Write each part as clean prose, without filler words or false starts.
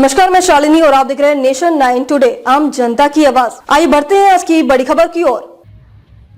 नमस्कार, मैं शालिनी और आप देख रहे हैं नेशन 9 टुडे, आम जनता की आवाज। आइए बढ़ते हैं आज की बड़ी खबर की ओर।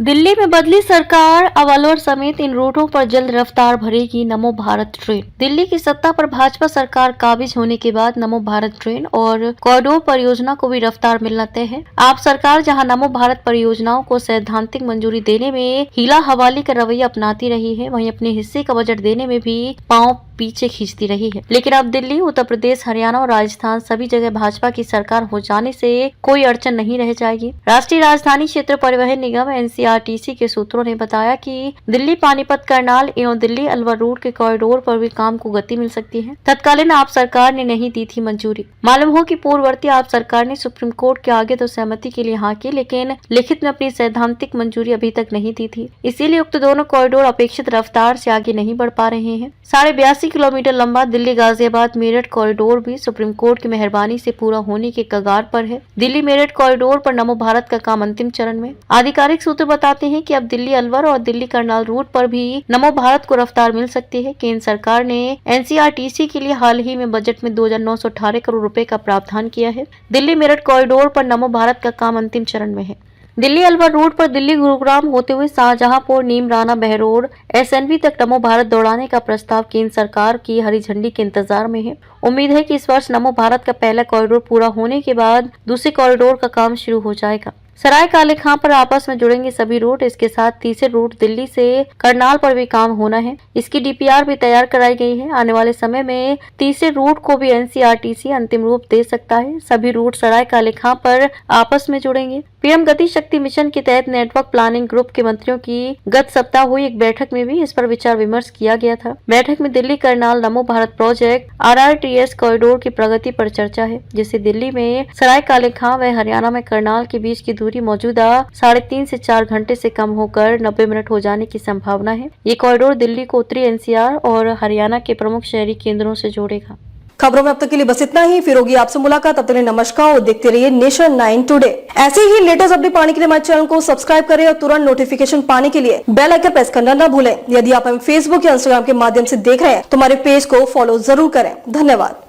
दिल्ली में बदली सरकार, अब अलवर समेत इन रूटों पर जल्द रफ्तार भरेगी नमो भारत ट्रेन। दिल्ली की सत्ता पर भाजपा सरकार काबिज होने के बाद नमो भारत ट्रेन और कॉरिडोर परियोजना को भी रफ्तार मिलना तय है। आप सरकार जहां नमो भारत परियोजनाओं को सैद्धांतिक मंजूरी देने में हीला हवाली का रवैया अपनाती रही है, वहीं अपने हिस्से का बजट देने में भी पांव पीछे खींचती रही है। लेकिन अब दिल्ली, उत्तर प्रदेश, हरियाणा और राजस्थान सभी जगह भाजपा की सरकार हो जाने से कोई अड़चन नहीं रह जाएगी। राष्ट्रीय राजधानी क्षेत्र परिवहन निगम NCRTC के सूत्रों ने बताया कि दिल्ली पानीपत करनाल एवं दिल्ली अलवर रूट के कॉरिडोर पर भी काम को गति मिल सकती है। तत्कालीन आप सरकार ने नहीं दी थी मंजूरी। मालूम हो कि पूर्ववर्ती आप सरकार ने सुप्रीम कोर्ट के आगे तो सहमति के लिए हाँ की, लेकिन लिखित में अपनी सैद्धांतिक मंजूरी अभी तक नहीं दी थी। इसीलिए उक्त दोनों कॉरिडोर अपेक्षित रफ्तार से आगे नहीं बढ़ पा रहे हैं। 82.5 किलोमीटर लंबा दिल्ली गाजियाबाद मेरठ कॉरिडोर भी सुप्रीम कोर्ट की मेहरबानी से पूरा होने के कगार पर है। दिल्ली मेरठ कॉरिडोर पर नमो भारत का काम अंतिम चरण में। आधिकारिक सूत्र बताते हैं कि अब दिल्ली अलवर और दिल्ली करनाल रूट पर भी नमो भारत को रफ्तार मिल सकती है। केंद्र सरकार ने NCRTC के लिए हाल ही में बजट में 2,918 करोड़ रुपए का प्रावधान किया है। दिल्ली मेरठ कॉरिडोर पर नमो भारत का काम अंतिम चरण में है। दिल्ली अलवर रूट पर दिल्ली गुरुग्राम होते हुए शाहजहांपुर, नीमराना, बहरोड, SNV तक नमो भारत दौड़ाने का प्रस्ताव केंद्र सरकार की हरी झंडी के इंतजार में है। उम्मीद है कि इस वर्ष नमो भारत का पहला कॉरिडोर पूरा होने के बाद दूसरे कॉरिडोर का काम शुरू हो जाएगा। सराय काले खां पर आपस में जुड़ेंगे सभी रूट। इसके साथ तीसरे रूट दिल्ली से करनाल पर भी काम होना है। इसकी DPR भी तैयार कराई गई है। आने वाले समय में तीसरे रूट को भी NCRTC अंतिम रूप दे सकता है। सभी रूट सराय काले खां पर आपस में जुड़ेंगे। PM गति शक्ति मिशन के तहत नेटवर्क प्लानिंग ग्रुप के मंत्रियों की गत सप्ताह हुई एक बैठक में भी इस पर विचार विमर्श किया गया था। बैठक में दिल्ली करनाल नमो भारत प्रोजेक्ट RRTS कॉरिडोर की प्रगति पर चर्चा है, जिससे दिल्ली में सराय काले खां व हरियाणा में करनाल के बीच की दूरी मौजूदा 3.5 से 4 घंटे से कम होकर 90 मिनट हो जाने की संभावना है। ये कॉरिडोर दिल्ली को उत्तरी NCR और हरियाणा के प्रमुख शहरी केंद्रों से जोड़ेगा। खबरों में अब तक के लिए बस इतना ही। फिर होगी आपसे मुलाकात, तब तक के लिए नमस्कार और देखते रहिए नेशन 9 टुडे। ऐसे ही लेटेस्ट अपडेट पाने के लिए हमारे चैनल को सब्सक्राइब करें और तुरंत नोटिफिकेशन पाने के लिए बेल आइकन प्रेस करना न भूलें। यदि आप हमें फेसबुक या इंस्टाग्राम के माध्यम से देख रहे हैं तो हमारे पेज को फॉलो जरूर करें। धन्यवाद।